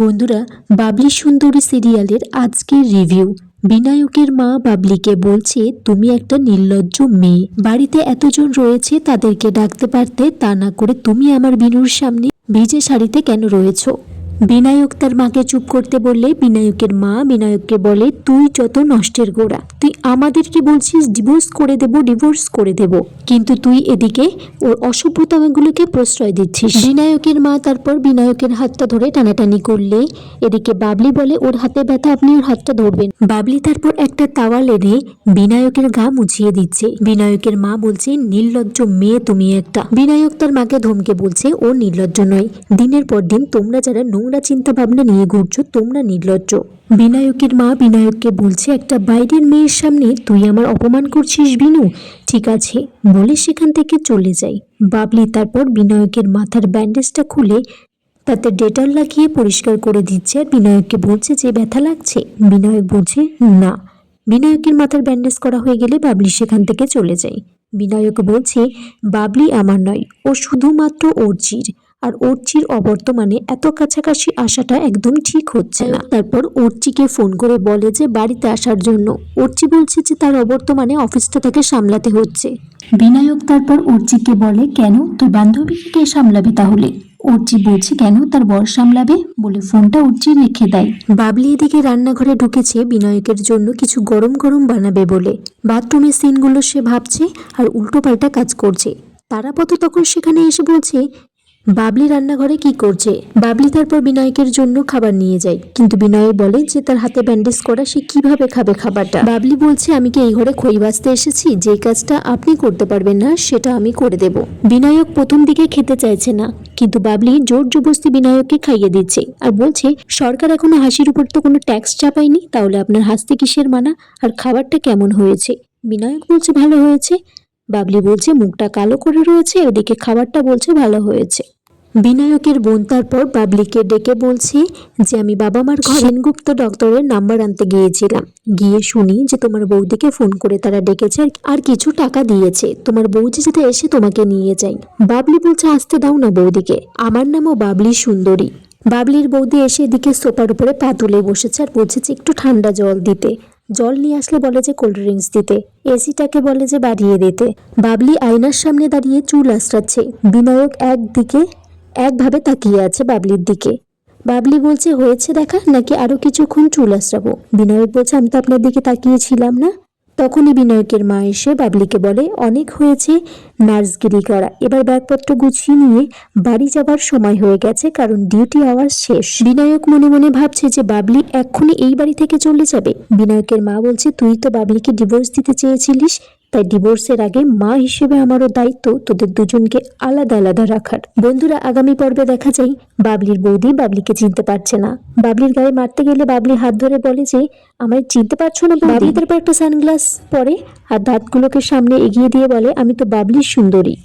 বন্ধুরা, বাবলি সুন্দরী সিরিয়ালের আজকের রিভিউ। বিনায়কের মা বাবলিকে বলছে, তুমি একটা নির্লজ্জ মেয়ে। বাড়িতে এতজন রয়েছে, তাদেরকে ডাকতে পারতে, তা না করে তুমি আমার বিনুর সামনে ভিজে শাড়িতে কেন রয়েছো? বিনায়ক তার মাকে চুপ করতে বললে বিনায়কের মা বিনায়ককে বলে, তুই যত নষ্টের গোড়া, তুই আমাদেরকে বলছিস ডিভোর্স করে দেব, কিন্তু তুই এদিকে ওর অসভ্যতাগুলোকে প্রশ্রয় দিচ্ছিস। বিনায়কের মা তারপর বিনায়কের হাতটা ধরে টানাটানি করলে এদিকে বাবলি বলে, ওর হাতে ব্যথা, আপনি ওর হাতটা ধরবেন। বাবলি তারপর একটা তাওয়াল এনে বিনায়কের গা মুছিয়ে দিচ্ছে। বিনায়কের মা বলছে, নির্লজ্জ মেয়ে তুমি একটা। বিনায়ক তার মাকে ধমকে বলছে, ও নির্লজ্জ নয়, দিনের পর দিন তোমরা যারা নোংরা চিন্তা ভাবনা নিয়ে ঘুরছো তোমরা নির্লজ্জ। বিনায়কের মা বিনায়ককে বলছে, একটা বাইরের মেয়ের সামনে তুই আমার অপমান করছিস বিনু, ঠিক আছে বলে সেখান থেকে চলে যাই। বাবলি তারপর বিনায়কের মাথার ব্যান্ডেজটা খুলে তাতে ডেটল লাগিয়ে পরিষ্কার করে দিচ্ছে আর বিনায়ককে বলছে যে ব্যথা লাগছে। বিনায়ক বলছে না। বিনায়কের মাথার ব্যান্ডেজ করা হয়ে গেলে বাবলি সেখান থেকে চলে যায়। বিনায়ক বলছে, বাবলি আমার নয়, ও শুধুমাত্র অর্চির, আর অর্চির অবর্তমানে এত কাছাকাছি আসাটা একদম ঠিক হচ্ছে না। তারপর অর্চিকে ফোন করে বলে যে বাড়িতে আসার জন্য। অর্চি বলছে যে তার অবর্তমানে অফিসটা তাকে সামলাতে হচ্ছে। বিনায়ক তারপর অর্চিকে বলে, কেন তোর বান্ধবীকে কে সামলাবে তাহলে? অর্চি বলছে, কেন তার বর সামলাবে, বলে ফোনটা অর্চি রেখে দেয়। বাবলি এদিকে রান্নাঘরে ঢুকেছে বিনায়কের জন্য কিছু গরম গরম বানাবে বলে। বাথরুমের সিনগুলো সে ভাবছে আর উল্টোপাল্টা কাজ করছে। তারাপদ তখন সেখানে এসে বলছে, বাবলি রান্নাঘরে কি করছে? বাবলি তারপর বিনায়কের জন্য খাবার নিয়ে যায়, কিন্তু বিনয় বলে যে তার হাতে ব্যান্ডেজ করা, সে কিভাবে খাবে খাবারটা? বাবলি বলছে, আমি কি এই ঘরে খই বাজতে এসেছি? যে কাজটা আপনি করতে পারবেন না সেটা আমি করে দেব। বিনায়ক প্রথম দিকে খেতে চাইছে না, কিন্তু বাবলি জোর জবরদস্তি বিনায়ককে খাইয়ে দিচ্ছে আর বলছে, সরকার এখনো হাসির উপর তো কোনো ট্যাক্স চাপায়নি, তাহলে আপনার হাসতে কিসের মানা? আর খাবারটা কেমন হয়েছে? বিনায়ক বলছে ভালো হয়েছে। বাবলি বলছে মুখটা কালো করে রয়েছে, ওদিকে খাবারটা বলছে ভালো হয়েছে। বিনায়কের বোন তারপর বাবলিকে ডেকে বলছে যে, আমি বাবা মার ঘরে সেনগুপ্ত ডক্টরের নাম্বার আনতে গিয়েছিলাম, গিয়ে শুনি যে তোমার বৌদিকে ফোন করে তারা ডেকেছে আর কিছু টাকা দিয়েছে, তোমার বৌদি যাতে এসে তোমাকে নিয়ে যায়। বাবলি বলছে, আসতে দাও না বৌদিকে, আমার নামও বাবলি সুন্দরী। বাবলির বৌদি এসে এদিকে সোফার উপরে পা তুলে বসেছে আর বলছে যে একটু ঠান্ডা জল দিতে। জল নিয়ে আসলে বলে যে কোল্ড ড্রিঙ্কস দিতে, এসিটাকে বলে যে বাড়িয়ে দিতে। বাবলি আয়নার সামনে দাঁড়িয়ে চুল আঁচড়াচ্ছে। বিনায়ক একভাবে তাকিয়ে আছে বাবলির দিকে। বাবলি বলছে, হয়েছে দেখা, নাকি আরো কিছুক্ষণ চুল আঁচড়াবো? বিনায়ক বলছে, আমি তো আপনার দিকে তাকিয়েছিলাম না। তখনই বিনায়কের মা এসে বাবলিকে বলে, অনেক হয়েছে নার্সগিরি করা, এবার ব্যাগপত্র গুছিয়ে নিয়ে বাড়ি যাবার সময় হয়ে গেছে, কারণ ডিউটি আওয়ার শেষ। বিনায়ক মনে মনে ভাবছে যে বাবলি এক্ষুনি এই বাড়ি থেকে চলে যাবে। বিনায়কের মা বলছে, তুই তো বাবলিকে ডিভোর্স দিতে চেয়েছিলিস, তাই ডিভোর্সের আগে মা হিসেবে আমারও দায়িত্ব তোদের দুজনকে আলাদা আলাদা রাখার। বন্ধুরা, আগামী পর্বে দেখা যায় বাবলির বৌদি বাবলিকে চিনতে পারছে না। বাবলির গায়ে মারতে গেলে বাবলি হাত ধরে বলে যে, আমায় চিনতে পারছো না? বাবলি তারপর একটা সানগ্লাস পরে আর দাঁতগুলোকে সামনে এগিয়ে দিয়ে বলে, আমি তো বাবলি সুন্দরী।